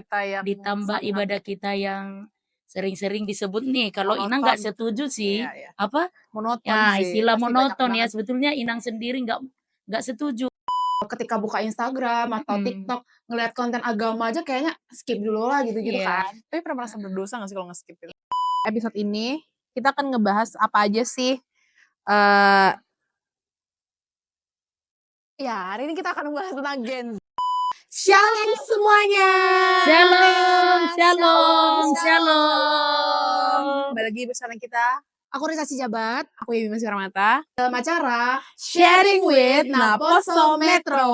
kita yang ditambah sangat ibadah kita yang sering-sering disebut nih, kalau Inang nggak monoton. setuju sih, Iya, iya. apa, Monoton ya sih, istilah pasti banyak monoton ya, banget. sebetulnya Inang sendiri nggak setuju. Ketika buka Instagram atau TikTok, ngelihat konten agama aja kayaknya skip dulu lah gitu-gitu Iya. kan. Tapi pernah merasa berdosa nggak sih kalau nge-skip itu? Episode ini kita akan ngebahas apa aja sih, ya hari ini kita akan membahas tentang Gen Z. Shalom semuanya. Shalom, shalom, shalom. Kembali lagi bersama kita. Aku Risa Sijabat, aku Yemi Masih Ramata. Dalam acara Sharing with Naposo Metro.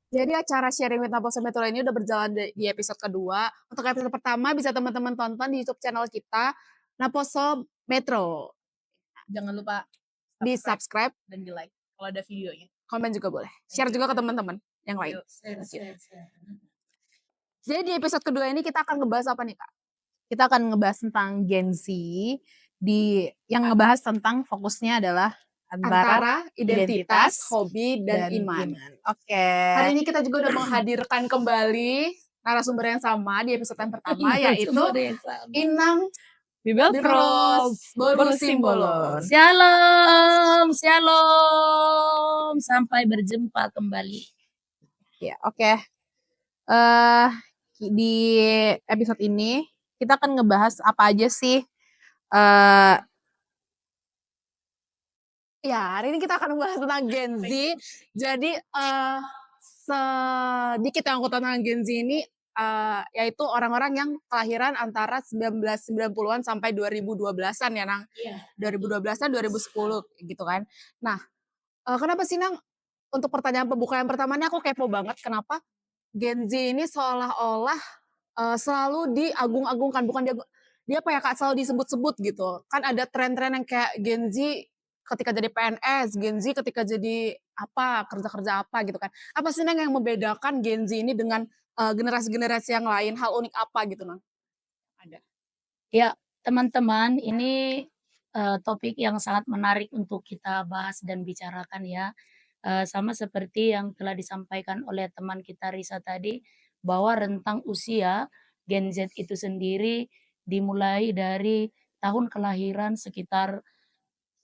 Jadi acara Sharing with Naposo Metro ini udah berjalan di episode kedua. Untuk episode pertama bisa teman-teman tonton di YouTube channel kita Naposo Metro. Jangan lupa di subscribe dan di like kalau ada videonya. Komen juga boleh. Share juga ke teman-teman yang lain. Jadi di episode kedua ini kita akan ngebahas apa nih Kak? Kita akan ngebahas tentang Gen Z yang ngebahas tentang fokusnya adalah antara identitas, hobi, dan iman. Oke. Hari ini kita juga udah menghadirkan kembali narasumber yang sama di episode yang pertama yaitu Inang Bibelpros Simbolon. Shalom, shalom, sampai berjumpa kembali. Ya, oke. Di episode ini kita akan ngebahas apa aja sih. Ya, hari ini kita akan membahas tentang Gen Z. Jadi sedikit yang aku tahu tentang Gen Z ini yaitu orang-orang yang kelahiran antara 1990-an sampai 2012-an ya, Nang. Iya. 2012-an, 2010 gitu kan. Nah, kenapa sih Nang? Untuk pertanyaan pembuka yang pertama ini aku kepo banget kenapa Gen Z ini seolah-olah selalu diagung-agungkan, bukan dia apa ya Kak, selalu disebut-sebut gitu. Kan ada tren-tren yang kayak Gen Z ketika jadi PNS, Gen Z ketika jadi apa, kerja-kerja apa gitu kan. Apa sih Nang yang membedakan Gen Z ini dengan generasi-generasi yang lain? Hal unik apa gitu Nang? Ada. Ya, teman-teman, ini topik yang sangat menarik untuk kita bahas dan bicarakan ya. Sama seperti yang telah disampaikan oleh teman kita Risa tadi, bahwa rentang usia Gen Z itu sendiri dimulai dari tahun kelahiran sekitar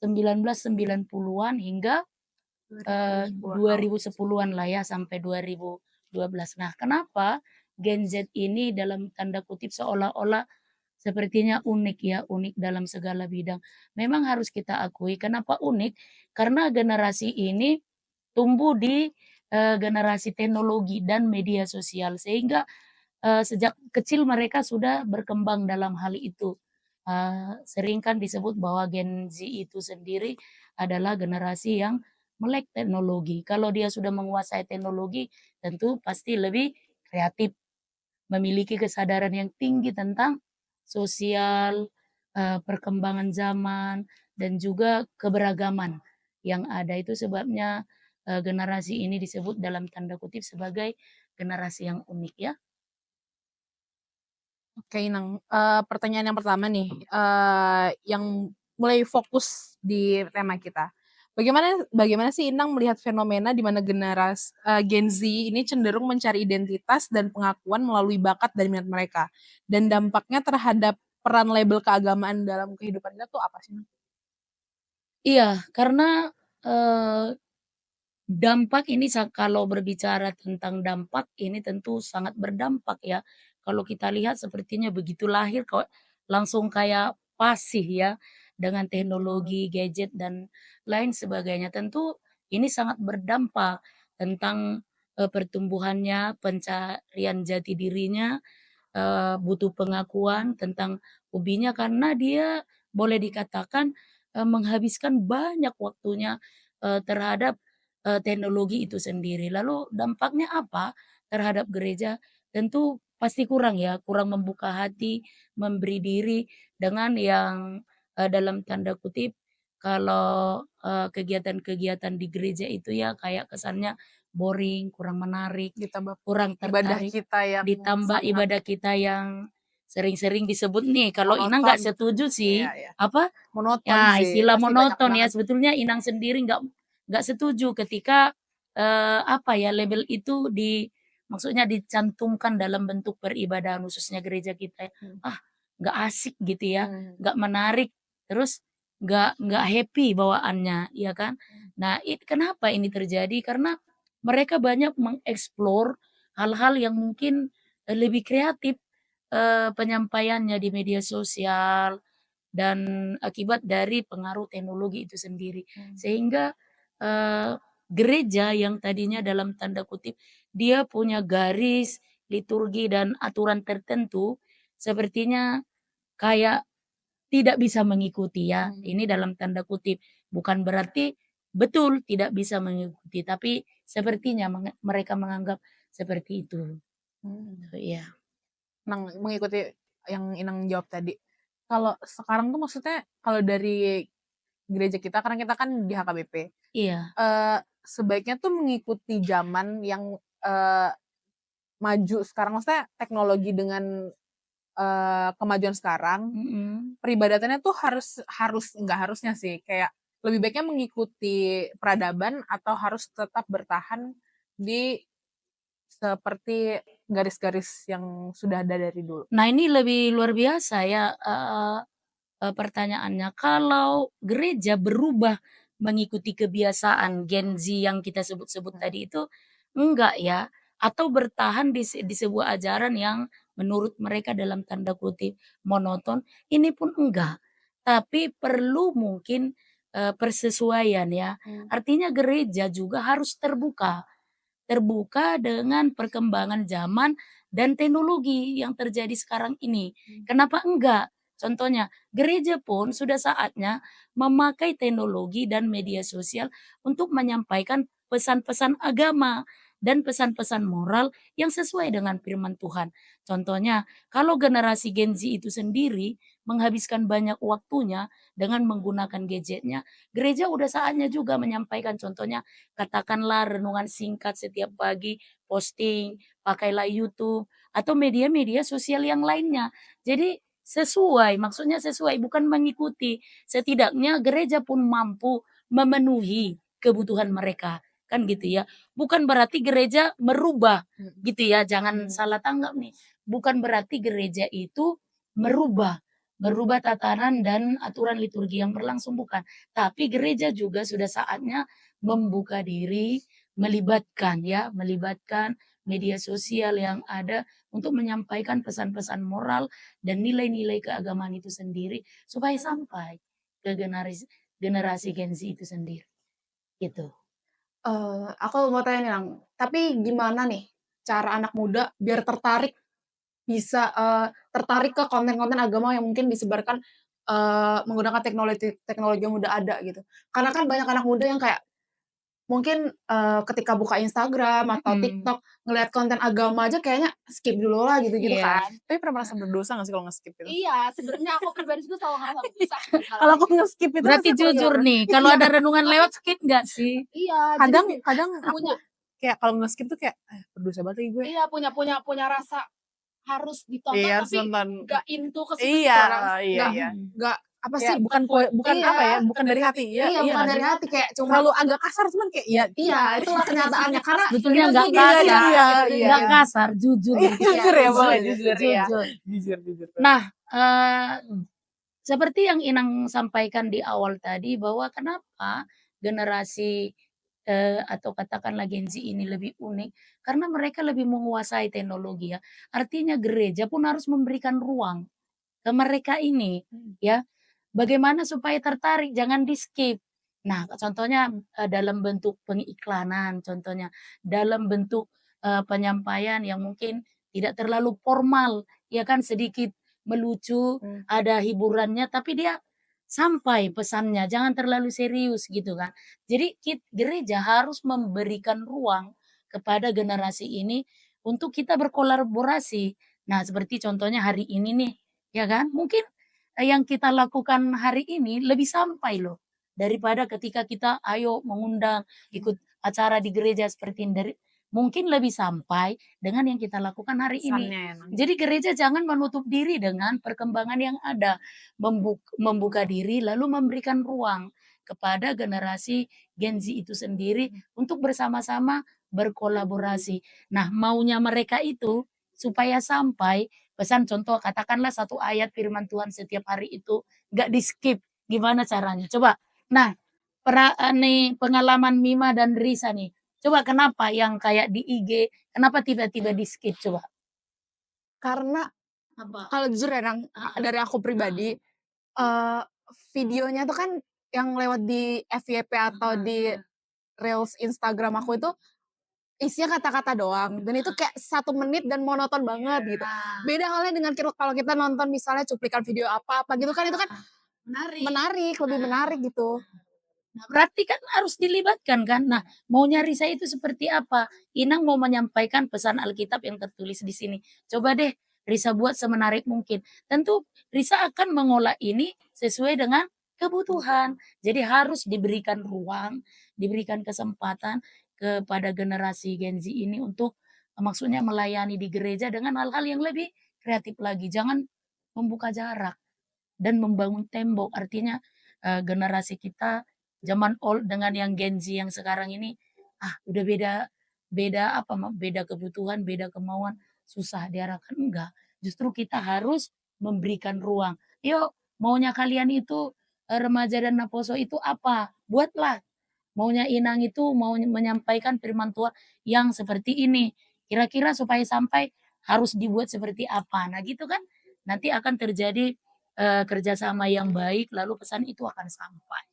1990-an hingga 2010-an lah ya, sampai 2012. Nah, kenapa Gen Z ini dalam tanda kutip seolah-olah sepertinya unik ya, unik dalam segala bidang. Memang harus kita akui kenapa unik, karena generasi ini tumbuh di generasi teknologi dan media sosial, sehingga sejak kecil mereka sudah berkembang dalam hal itu. Sering kan disebut bahwa Gen Z itu sendiri adalah generasi yang melek teknologi. Kalau dia sudah menguasai teknologi, tentu pasti lebih kreatif, memiliki kesadaran yang tinggi tentang sosial, perkembangan zaman, dan juga keberagaman yang ada. Itu sebabnya generasi ini disebut dalam tanda kutip sebagai generasi yang unik ya. Oke, Nang. Pertanyaan yang pertama nih, yang mulai fokus di tema kita. Bagaimana sih Inang melihat fenomena di mana generasi Gen Z ini cenderung mencari identitas dan pengakuan melalui bakat dan minat mereka, dan dampaknya terhadap peran label keagamaan dalam kehidupan kita tuh apa sih, Nang? Iya, karena dampak ini kalau berbicara tentang dampak ini tentu sangat berdampak ya. Kalau kita lihat sepertinya begitu lahir kok langsung kayak pasif ya dengan teknologi, gadget dan lain sebagainya. Tentu ini sangat berdampak tentang pertumbuhannya, pencarian jati dirinya, butuh pengakuan tentang hobinya karena dia boleh dikatakan menghabiskan banyak waktunya terhadap teknologi itu sendiri. Lalu dampaknya apa terhadap gereja? Tentu pasti kurang ya, kurang membuka hati, memberi diri dengan yang dalam tanda kutip kalau kegiatan-kegiatan di gereja itu ya kayak kesannya boring, kurang menarik, Ditambah kurang ibadah tertarik. kita yang Ditambah sangat ibadah kita yang sering-sering disebut nih, kalau Inang nggak monoton. setuju sih, Iya, iya. apa, Monoton ya sih, istilah pasti banyak monoton ya, banget. sebetulnya Inang sendiri nggak setuju ketika apa ya, label itu maksudnya dicantumkan dalam bentuk peribadahan khususnya gereja kita ya, Mhm. ah nggak asik gitu ya, Mmm. nggak menarik, terus nggak happy bawaannya, ya kan. Nah kenapa ini terjadi? Karena mereka banyak mengeksplor hal-hal yang mungkin, lebih kreatif, penyampaiannya di media sosial dan akibat dari pengaruh teknologi itu sendiri. Mmm. Sehingga, eee, gereja yang tadinya dalam tanda kutip, dia punya garis, liturgi, dan aturan tertentu, sepertinya kayak tidak bisa mengikuti ya, Mmm. ini dalam tanda kutip. Bukan berarti betul tidak bisa mengikuti, tapi sepertinya mereka menganggap seperti itu. Mmm. Iya. Mengikuti yang Inang jawab tadi. Kalau sekarang tuh maksudnya kalau dari gereja kita, karena kita kan di HKBP, Iya. sebaiknya tuh mengikuti zaman yang, maju sekarang, maksudnya teknologi dengan, kemajuan sekarang, Mhm. peribadatannya tuh harus harus nggak harusnya sih, kayak lebih baiknya mengikuti peradaban atau harus tetap bertahan di seperti garis-garis yang sudah ada dari dulu? Nah ini lebih luar biasa ya, pertanyaannya. Kalau gereja berubah mengikuti kebiasaan Gen Z yang kita sebut-sebut Mhm. tadi itu, enggak ya, atau bertahan di sebuah ajaran yang menurut mereka dalam tanda kutip "monoton", ini pun enggak. Tapi perlu mungkin, persesuaian ya. Mmm. Artinya gereja juga harus terbuka. Terbuka dengan perkembangan zaman dan teknologi yang terjadi sekarang ini. Mmm. Kenapa enggak? Contohnya, gereja pun sudah saatnya memakai teknologi dan media sosial untuk menyampaikan pesan-pesan agama dan pesan-pesan moral yang sesuai dengan firman Tuhan. Contohnya, kalau generasi Gen Z itu sendiri menghabiskan banyak waktunya dengan menggunakan gadgetnya, gereja udah saatnya juga menyampaikan contohnya katakanlah renungan singkat setiap pagi, posting, pakailah YouTube atau media-media sosial yang lainnya. Jadi sesuai, maksudnya sesuai bukan mengikuti. Setidaknya gereja pun mampu memenuhi kebutuhan mereka, kan gitu ya. Bukan berarti gereja merubah Mhm. gitu ya, jangan Mmm. salah tanggap nih. Bukan berarti gereja itu merubah merubah tatanan dan aturan liturgi yang berlangsung bukan. Tapi gereja juga sudah saatnya membuka diri, melibatkan media sosial yang ada untuk menyampaikan pesan-pesan moral dan nilai-nilai keagamaan itu sendiri supaya sampai ke generasi Gen Z itu sendiri, gitu. Aku mau tanya nih, Lang, tapi gimana nih cara anak muda biar bisa, tertarik ke konten-konten agama yang mungkin disebarkan, menggunakan teknologi teknologi yang udah ada gitu? Karena kan banyak anak muda yang kayak mungkin, ketika buka Instagram atau Mhm, TikTok ngelihat konten agama aja kayaknya skip dulu lah gitu-gitu iya, kan. Tapi pernah merasa heeh. berdosa nggak sih kalau nge-skip itu? Iya, sebenarnya aku pribadi juga selalu ngerasa bersalah di hal Kalau kayak aku gitu. nge-skip itu Berarti rasanya kalau jujur gimana? nih, kalau Iya, ada renungan Tapi lewat skip nggak sih? iya, jadi kadang kadang aku punya kayak kalau nge-skip tuh kayak, berdosa banget lagi gue. iya, punya rasa harus ditonton Iya, harus tapi nonton. nggak into ke situ Iya, gitu loh, Kang. iya, Nggak iya. Mhm. nggak apa Kayak sih, bukan bukan apa ya, iya, bukan bukan dari dari hati. hati. Iya, Iya, iya bukan nggak dari sih? hati, kayak cuma Terlalu agak kasar cuman kayak iya iya, itulah kenyataannya karena Sebetulnya kita nggak juga iya, iya, kasar, iya, gitu iya, nggak iya. kasar, jujur Iya, gitu. iya, jujur ya, boleh jujur, jujur ya. Jujur. Jujur jujur banget. Nah, seperti yang Inang sampaikan di awal tadi bahwa kenapa generasi, atau katakanlah Gen Z ini lebih unik, karena mereka lebih menguasai teknologi ya. Artinya gereja pun harus memberikan ruang ke mereka ini, Mmm. ya. Bagaimana supaya tertarik, jangan di-skip. Nah, contohnya, dalam bentuk pengiklanan, contohnya dalam bentuk, penyampaian yang mungkin tidak terlalu formal, ya kan, sedikit melucu, Mmm. ada hiburannya, tapi dia sampai pesannya, jangan terlalu serius gitu kan. Jadi gereja harus memberikan ruang kepada generasi ini untuk kita berkolaborasi. Nah, seperti contohnya hari ini nih, ya kan, mungkin yang kita lakukan hari ini lebih sampai loh, daripada ketika kita ayo mengundang, ikut acara di gereja seperti ini mungkin lebih sampai dengan yang kita lakukan hari ini. Pesannya ya, Nang. Jadi gereja jangan menutup diri dengan perkembangan yang ada, membuka diri lalu memberikan ruang. kepada generasi Gen Z itu sendiri untuk bersama-sama berkolaborasi. Nah, maunya mereka itu supaya sampai pesan, contoh katakanlah satu ayat firman Tuhan setiap hari itu nggak di-skip, gimana caranya? Coba. Nah, nih pengalaman Mima dan Risa nih, coba kenapa yang kayak di IG, kenapa tiba-tiba di-skip coba? Karena Apa? kalau jujur ya Nang, dari aku pribadi, videonya tuh kan yang lewat di FYP atau di reels Instagram aku itu isinya kata-kata doang, dan itu kayak 1 menit dan monoton banget gitu. Beda halnya dengan kalau kita nonton misalnya cuplikan video apa-apa gitu kan, itu kan menarik, lebih menarik gitu. Nah, berarti kan harus dilibatkan kan. Nah, maunya Risa itu seperti apa? Inang mau menyampaikan pesan Alkitab yang tertulis di sini. Coba deh Risa buat semenarik mungkin. Tentu Risa akan mengolah ini sesuai dengan kebutuhan. Jadi harus diberikan ruang, diberikan kesempatan kepada generasi Gen Z ini untuk maksudnya melayani di gereja dengan hal-hal yang lebih kreatif lagi. Jangan membuka jarak dan membangun tembok. Artinya generasi kita zaman old dengan yang Gen Z yang sekarang ini, udah beda beda apa, beda kebutuhan, beda kemauan, susah diarahkan. Enggak, justru kita harus memberikan ruang. Yuk, maunya kalian itu, remaja dan Naposo itu apa? Buatlah. Maunya Inang itu mau menyampaikan firman Tuhan yang seperti ini. Kira-kira supaya sampai harus dibuat seperti apa. Nah gitu kan, nanti akan terjadi, kerjasama yang baik, lalu pesan itu akan sampai.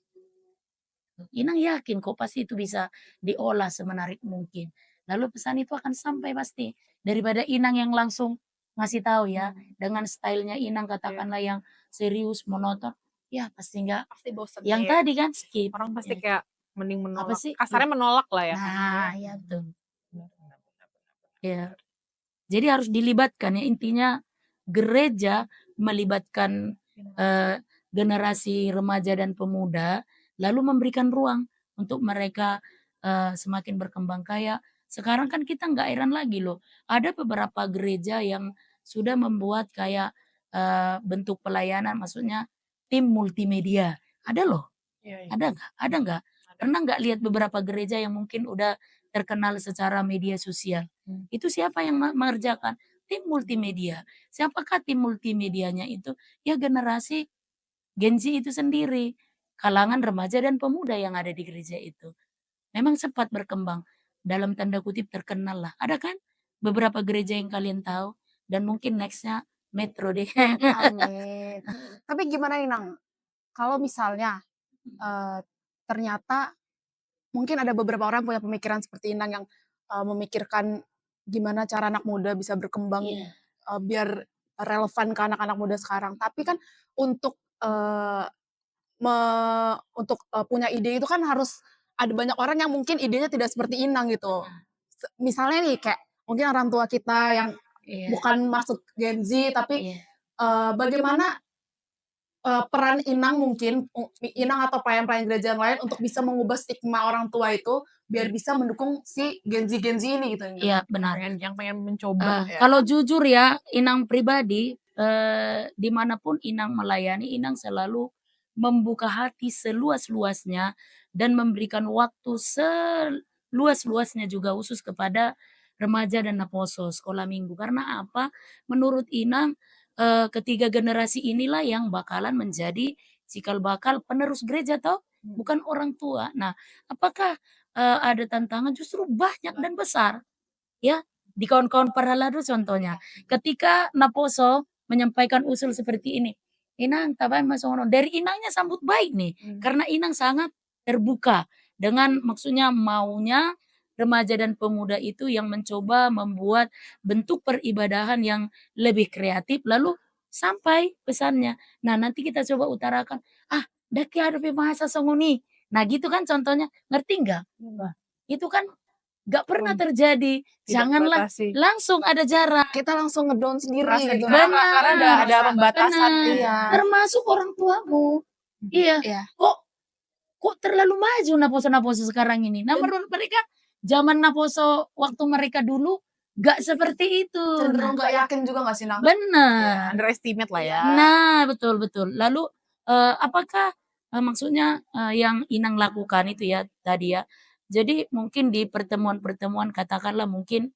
Inang yakin kok pasti itu bisa diolah semenarik mungkin. Lalu pesan itu akan sampai pasti. Daripada Inang yang langsung ngasih tahu ya, dengan stylenya Inang katakanlah yang serius, monoton, ya pasti enggak. Pasti bosen. Yang tadi kan skip. Orang pasti Ya. kayak mending Apa menolak. sih? Kasarnya menolak lah ya. Nah, ya betul. Benar, benar, benar, benar. Ya. Jadi harus dilibatkan ya, intinya gereja melibatkan generasi remaja dan pemuda, lalu memberikan ruang untuk mereka semakin berkembang. Kayak sekarang kan kita nggak heran lagi loh, ada beberapa gereja yang sudah membuat kayak bentuk pelayanan, maksudnya tim multimedia. Ada loh, Iya, iya. ada nggak? Ada nggak? Pernah nggak lihat beberapa gereja yang mungkin udah terkenal secara media sosial? Itu siapa yang mengerjakan? Tim multimedia. Siapakah tim multimedianya itu? Ya generasi Gen Z itu sendiri. Kalangan remaja dan pemuda yang ada di gereja itu. Memang cepat berkembang. Dalam tanda kutip terkenal lah. Ada kan beberapa gereja yang kalian tahu? Dan mungkin nextnya Metro deh. Amin. Tapi gimana nih Nang, kalau misalnya ternyata mungkin ada beberapa orang punya pemikiran seperti Inang yang memikirkan gimana cara anak muda bisa berkembang Iya. biar relevan ke anak-anak muda sekarang. Tapi kan untuk punya ide itu kan harus ada banyak orang yang mungkin idenya tidak seperti Inang gitu. Misalnya nih kayak mungkin orang tua kita yang Iya. bukan masuk Gen Z, tapi Iya. bagaimana peran Inang mungkin, Inang atau pelayan-pelayan gereja yang lain untuk bisa mengubah stigma orang tua itu, biar bisa mendukung si Gen Z ini gitu. Iya benar. Yang pengen mencoba ya. Kalau jujur ya, Inang pribadi, dimanapun Inang melayani, Inang selalu membuka hati seluas-luasnya dan memberikan waktu seluas-luasnya juga khusus kepada remaja dan Naposo sekolah minggu. Karena apa? Menurut Inang, ketiga generasi inilah yang bakalan menjadi cikal bakal penerus gereja toh, bukan orang tua. Nah, apakah ada tantangan? Justru banyak dan besar. Ya, di kawan-kawan Paralado contohnya. Ketika Naposo menyampaikan usul seperti ini, Inang tabay masono. Dari Inangnya sambut baik nih, karena Inang sangat terbuka dengan maksudnya maunya remaja dan pemuda itu yang mencoba membuat bentuk peribadahan yang lebih kreatif lalu sampai pesannya. Nah, nanti kita coba utarakan, daki ada bahasa songoni. Nah, gitu kan contohnya. Ngerti enggak? Itu kan gak pernah terjadi. Janganlah langsung ada jarak. Kita langsung ngedown sendiri gitu. Karena ada pembatasan. Iya. Termasuk orang tuamu. Iya. Kok terlalu maju Naposo sekarang ini. Nah menurut mereka zaman Naposo waktu mereka dulu gak seperti itu. Cenderung gak yakin juga gak sih Nang? Benar. Underestimate lah ya. Nah betul. Lalu apakah maksudnya, yang Inang lakukan itu ya tadi ya. Jadi mungkin di pertemuan-pertemuan katakanlah mungkin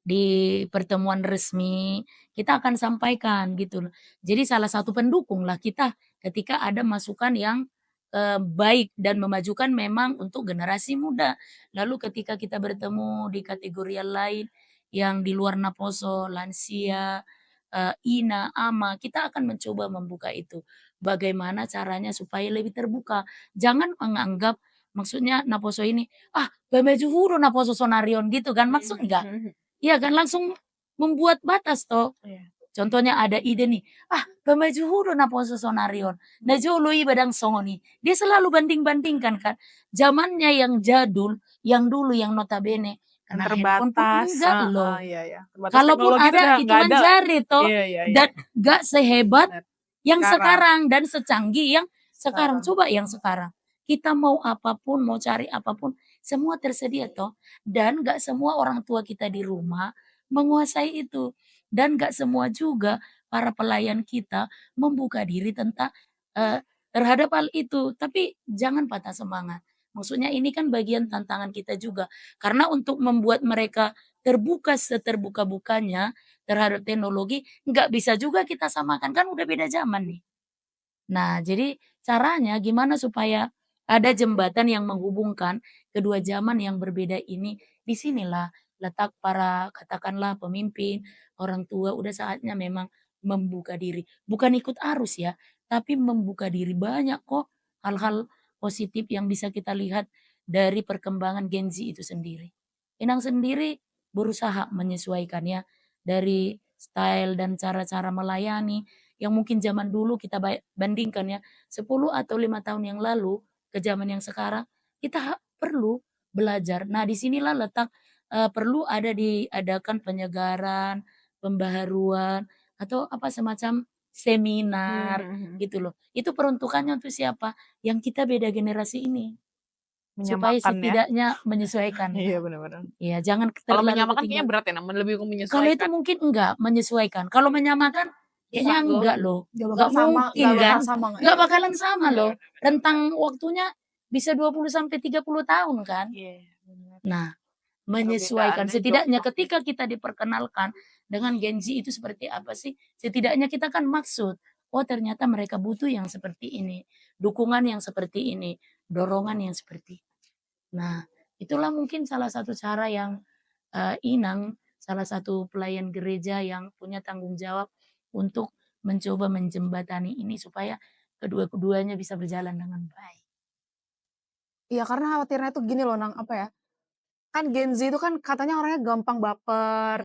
di pertemuan resmi kita akan sampaikan gitu loh. Jadi salah satu pendukung lah kita ketika ada masukan yang, baik dan memajukan memang untuk generasi muda. Lalu ketika kita bertemu di kategori yang lain yang di luar Naposo, lansia, ina, ama, kita akan mencoba membuka itu. Bagaimana caranya supaya lebih terbuka. Jangan menganggap maksudnya Naposo ini, "Ah, bemaju huru Naposo sonarion," gitu kan, maksud enggak. Iya kan, langsung membuat batas toh. Iya. Contohnya ada ide nih, "Ah, pemaju huru na poso sonarion, na joloi badang songoni." Dia selalu banding-bandingkan kan. Zamannya yang jadul, yang dulu yang notabene Yang karena handphone pun terbatas, enggak heeh, loh. iya iya. Terbatas Kalaupun teknologi itu ada udah nggak hitungan ada lah. jari toh, Iya iya iya. dan gak sehebat Bener. yang Sekarang. sekarang dan secanggih yang sekarang. Sekarang. Coba yang sekarang. Kita mau apapun, mau cari apapun, semua tersedia toh. Dan gak semua orang tua kita di rumah menguasai itu. Dan gak semua juga para pelayan kita membuka diri tentang terhadap hal itu. Tapi jangan patah semangat. Maksudnya ini kan bagian tantangan kita juga. Karena untuk membuat mereka terbuka seterbuka-bukanya terhadap teknologi, nggak bisa juga kita samakan, kan udah beda zaman nih. Nah, jadi caranya gimana supaya ada jembatan yang menghubungkan kedua zaman yang berbeda ini. Di sinilah letak para katakanlah pemimpin, orang tua udah saatnya memang membuka diri. Bukan ikut arus ya, tapi membuka diri. Banyak kok hal-hal positif yang bisa kita lihat dari perkembangan Gen Z itu sendiri. Inang sendiri berusaha menyesuaikannya dari style dan cara-cara melayani yang mungkin zaman dulu kita bandingkan ya 10 atau 5 tahun yang lalu ke zaman yang sekarang, kita perlu belajar. Nah, disinilah letak, perlu ada diadakan penyegaran, pembaharuan, atau apa semacam seminar gitu loh. Itu peruntukannya untuk siapa? Yang kita beda generasi ini. Supaya Menyamakan ya. setidaknya menyesuaikan. Iya benar-benar. Iya, jangan Kalau terlalu menyamakan kayaknya ketinggalan. berat ya, namun lebih ke Kalau itu menyesuaikan. mungkin enggak menyesuaikan. Kalau menyamakan kayaknya Susah loh. enggak loh. Gak bakal Enggak sama, mungkin gak kan. bakal sama. Enggak bakalan sama Iya, loh. benar. Rentang waktunya bisa 20 sampai 30 tahun kan. Iya, benar. Nah, menyesuaikan. Perbedaannya Setidaknya jauh. ketika kita diperkenalkan dengan Gen Z itu seperti apa sih? Setidaknya kita kan maksud, oh ternyata mereka butuh yang seperti ini. Dukungan yang seperti ini. Dorongan yang seperti ini. Nah, itulah mungkin salah satu cara yang Inang, salah satu pelayan gereja yang punya tanggung jawab untuk mencoba menjembatani ini supaya kedua-keduanya bisa berjalan dengan baik. Iya, karena khawatirnya tuh gini loh Nang, apa ya, kan Gen Z itu kan katanya orangnya gampang baper.